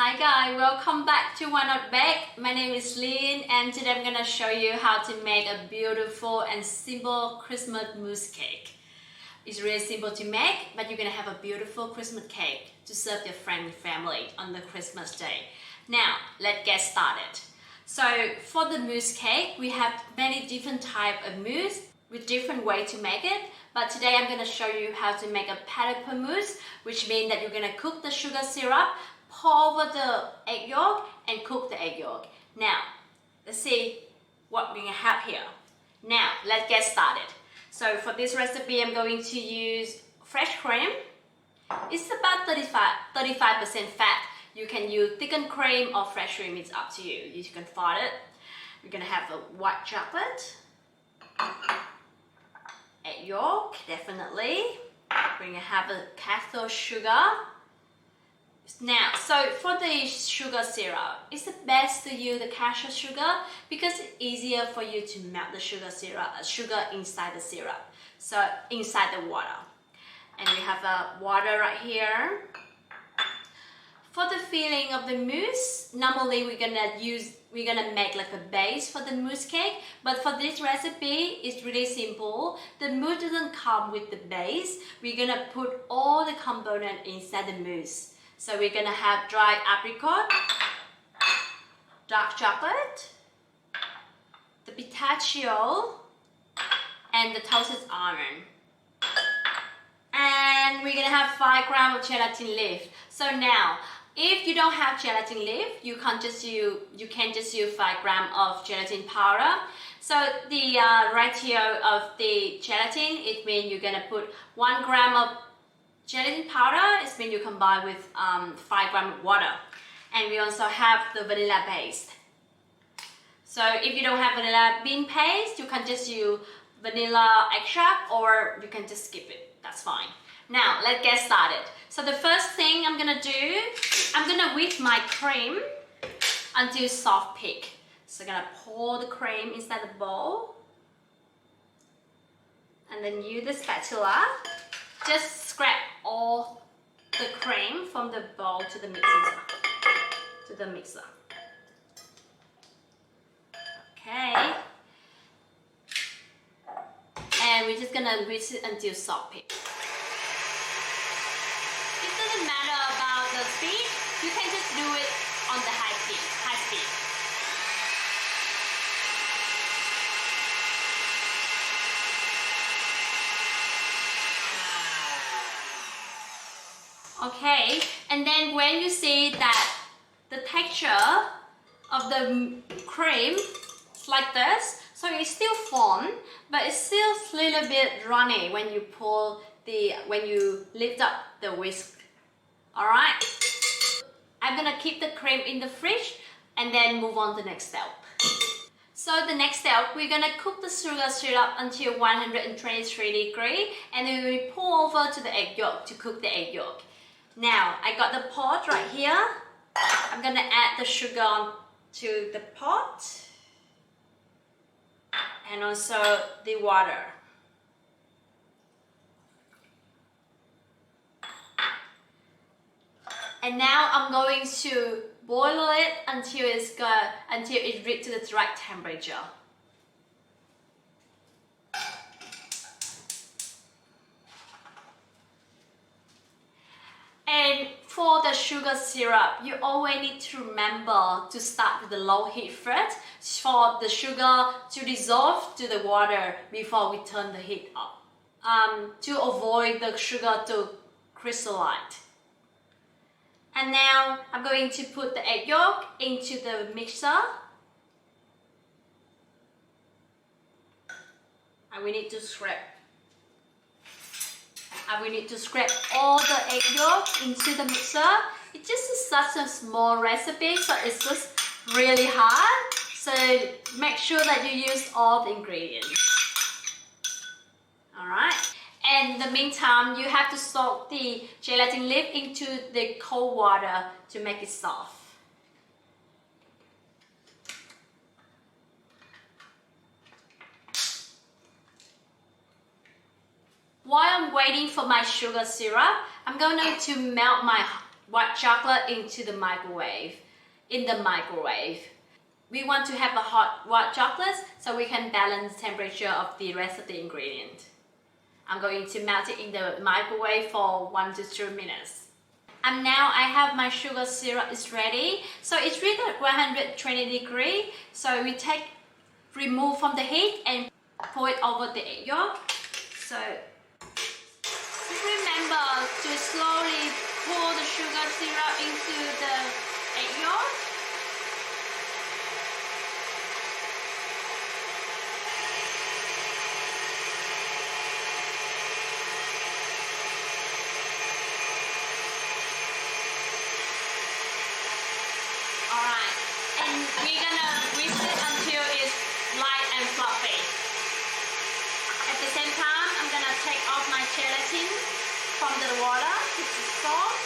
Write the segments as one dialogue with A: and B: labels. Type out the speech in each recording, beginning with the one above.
A: Hi guys, welcome back to Why Not Bake. My name is Lynn and today I'm gonna show you how to make a beautiful and simple Christmas mousse cake. It's really simple to make, but you're gonna have a beautiful Christmas cake to serve your friend and family on the Christmas day. Now, let's get started. So for the mousse cake, we have many different types of mousse with different ways to make it. But today I'm gonna show you how to make a pâte pour mousse, which means that you're gonna cook the sugar syrup, pour over the egg yolk and cook the egg yolk. Now, let's see what we're gonna have here. Now, let's get started. So for this recipe, I'm going to use fresh cream. It's about 35% fat. You can use thickened cream or fresh cream, it's up to you. You can find it. We're gonna have a white chocolate, egg yolk, definitely. We're gonna have a cathode sugar. Now, so for the sugar syrup, it's the best to use the cashew sugar because it's easier for you to melt the sugar inside the syrup, so inside the water. And we have water right here. For the filling of the mousse, normally we're gonna make like a base for the mousse cake, but for this recipe, it's really simple. The mousse doesn't come with the base. We're gonna put all the components inside the mousse. So we're gonna have dried apricot, dark chocolate, the pistachio, and the toasted almond. And we're gonna have 5 grams of gelatin leaf. So now, if you don't have gelatin leaf, you can just use 5 grams of gelatin powder. So the ratio of the gelatin, it means you're gonna put 1 gram of gelatin powder. It means you combine with 5 grams of water. And we also have the vanilla paste. So if you don't have vanilla bean paste, you can just use vanilla extract or you can just skip it. That's fine. Now, let's get started. So the first thing I'm gonna do, I'm gonna whip my cream until soft peak. So I'm gonna pour the cream inside the bowl. And then use the spatula. Just scrape all the cream from the bowl to the mixer. Okay. And we're just gonna whisk it until soft peak. It doesn't matter about the speed, you can just do it on the high speed. Okay, and then when you see that the texture of the cream is like this, so it's still firm, but it's still a little bit runny when you lift up the whisk. Alright, I'm gonna keep the cream in the fridge and then move on to the next step. So the next step, we're gonna cook the sugar syrup until 123 degrees and then we pour over to the egg yolk to cook the egg yolk. Now, I got the pot right here. I'm gonna add the sugar to the pot and also the water. And now I'm going to boil it until it reaches the right temperature. And for the sugar syrup, you always need to remember to start with the low heat first for the sugar to dissolve to the water before we turn the heat up, to avoid the sugar to crystallize. And now I'm going to put the egg yolk into the mixer. And we need to scrape. And we need to scrape all the egg yolk into the mixer. It's just such a small recipe, so it's just really hard. So make sure that you use all the ingredients. Alright. And in the meantime, you have to soak the gelatin leaf into the cold water to make it soft. While I'm waiting for my sugar syrup, I'm going to melt my white chocolate into the microwave. In the microwave. We want to have a hot white chocolate so we can balance the temperature of the rest of the ingredient. I'm going to melt it in the microwave for 1 to 2 minutes. And now I have my sugar syrup is ready. So it's reached at 120 degrees. So we remove from the heat and pour it over the egg yolk. So just remember to slowly pour the sugar syrup into the egg yolk. Alright, and we're gonna whisk it until it's light and fluffy. At the same time, I'm gonna take off my gelatin from the water, which is soft.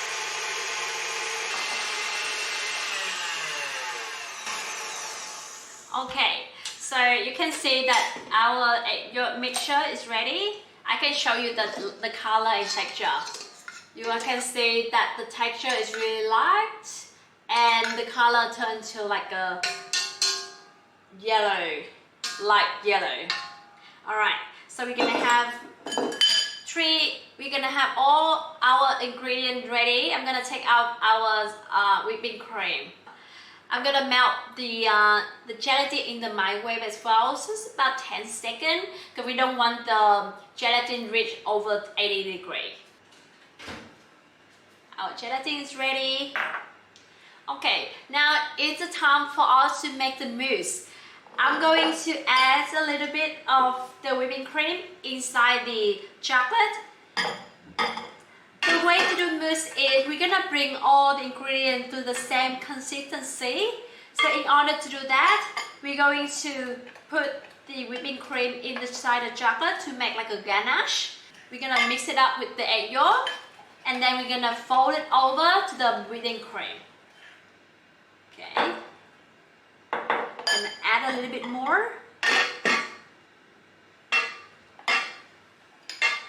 A: Okay, so you can see that our egg yolk mixture is ready. I can show you the color and texture. You can see that the texture is really light and the color turns to like a yellow, light yellow. Alright, so we're gonna have all our ingredients ready. I'm gonna take out our whipping cream. I'm gonna melt the gelatin in the microwave as well, so it's about 10 seconds because we don't want the gelatin reach over 80 degrees. Our gelatin is ready. Okay, now it's the time for us to make the mousse. I'm going to add a little bit of the whipping cream inside the chocolate. The way to do mousse is we're gonna bring all the ingredients to the same consistency. So in order to do that, we're going to put the whipping cream inside the chocolate to make like a ganache. We're gonna mix it up with the egg yolk and then we're gonna fold it over to the whipping cream. Okay. And add a little bit more.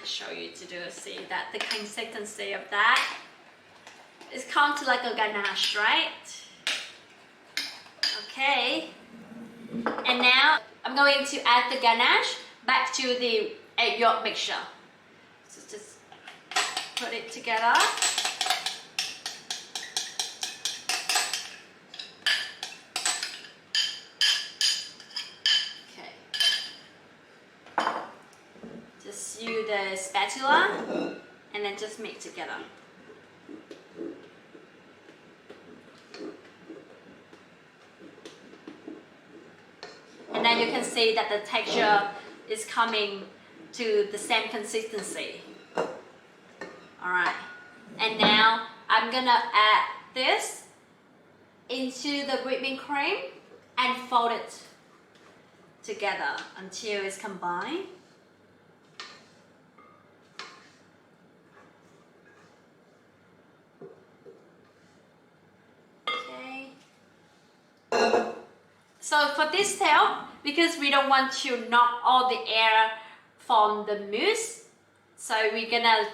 A: Show you to do see that the consistency of that is kind of like a ganache, right? Okay, and now I'm going to add the ganache back to the egg yolk mixture. So just put it together. Use the spatula and then just mix together. And then you can see that the texture is coming to the same consistency. Alright, and now I'm gonna add this into the whipping cream and fold it together until it's combined. So for this step, because we don't want to knock all the air from the mousse, so we're gonna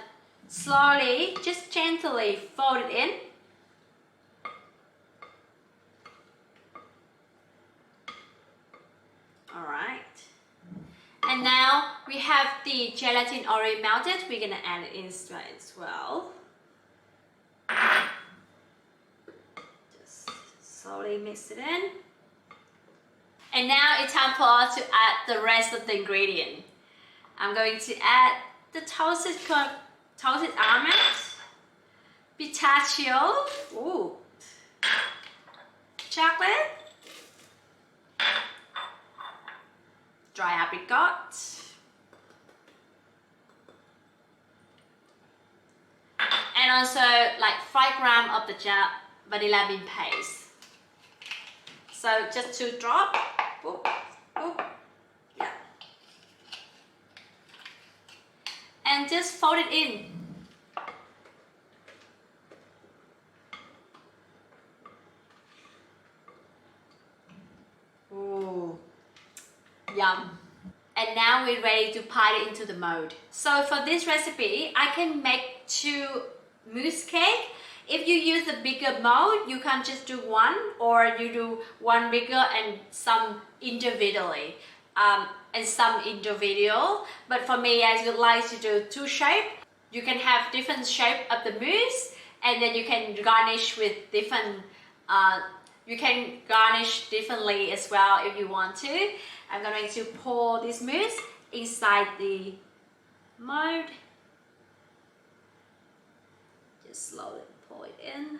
A: slowly, just gently fold it in. Alright. And now we have the gelatin already melted, we're gonna add it in as well. Just slowly mix it in. And now it's time for us to add the rest of the ingredient. I'm going to add the toasted almond, pistachio, chocolate, dry apricot, and also like 5 grams of the vanilla bean paste. So just 2 drops. Boop, boop. Yeah. And just fold it in. Ooh, yum. And now we're ready to pile it into the mold. So for this recipe, I can make 2 mousse cake If you use a bigger mold, you can just do one, or you do one bigger and some individually, and some individual. But for me, I would like to do two shapes. You can have different shape of the mousse, and then you can garnish with different. You can garnish differently as well if you want to. I'm going to pour this mousse inside the mold. Just slowly pour it in.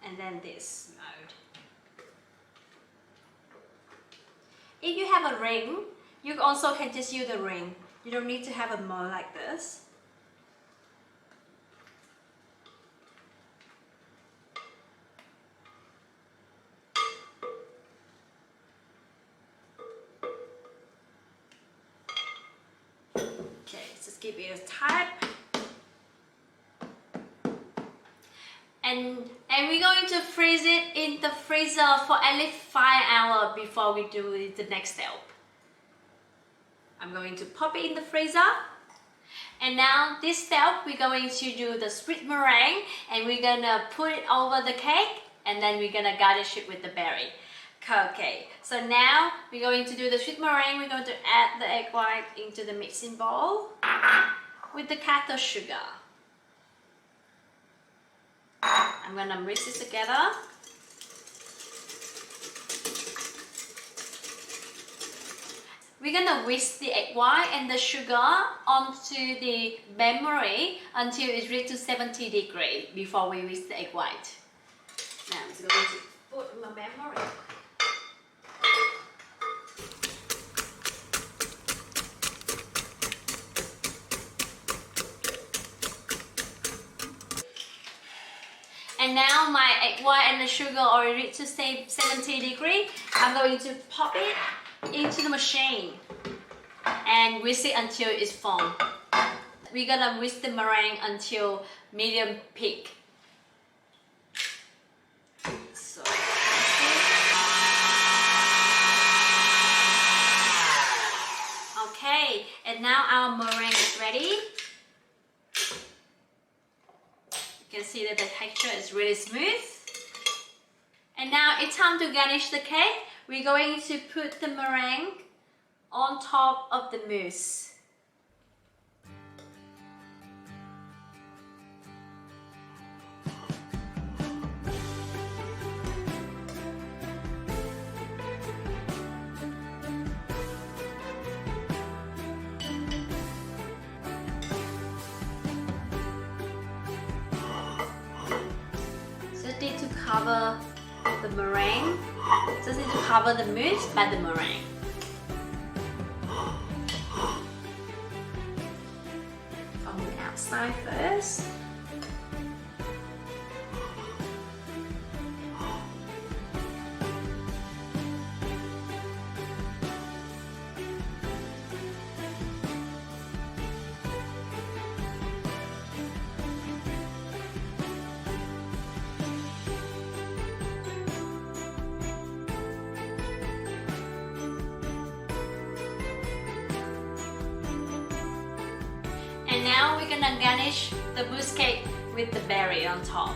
A: And then this mode. If you have a ring, you also can just use a ring. You don't need to have a mold like this. Okay, just give it a tap. And we're going to freeze it in the freezer for at least 5 hours before we do the next step. I'm going to pop it in the freezer. And now this step, we're going to do the sweet meringue, and we're gonna put it over the cake, and then we're gonna garnish it with the berry. Okay, so now we're going to do the sweet meringue. We're going to add the egg white into the mixing bowl with the caster sugar. I'm gonna mix it together. We're gonna whisk the egg white and the sugar onto the memory until it reaches 70 degrees before we whisk the egg white. Now I'm just going to put my memory. And now my egg white and the sugar already reached to 70 degrees. I'm going to pop it into the machine and whisk it until it's formed. We're gonna whisk the meringue until medium peak. So, okay, and now our meringue is ready. You can see that the texture is really smooth. And now it's time to garnish the cake. We're going to put the meringue on top of the mousse. Just need to cover the meringue. Just need to cover the mousse by the meringue. From the outside first. And now we're gonna garnish the mousse cake with the berry on top.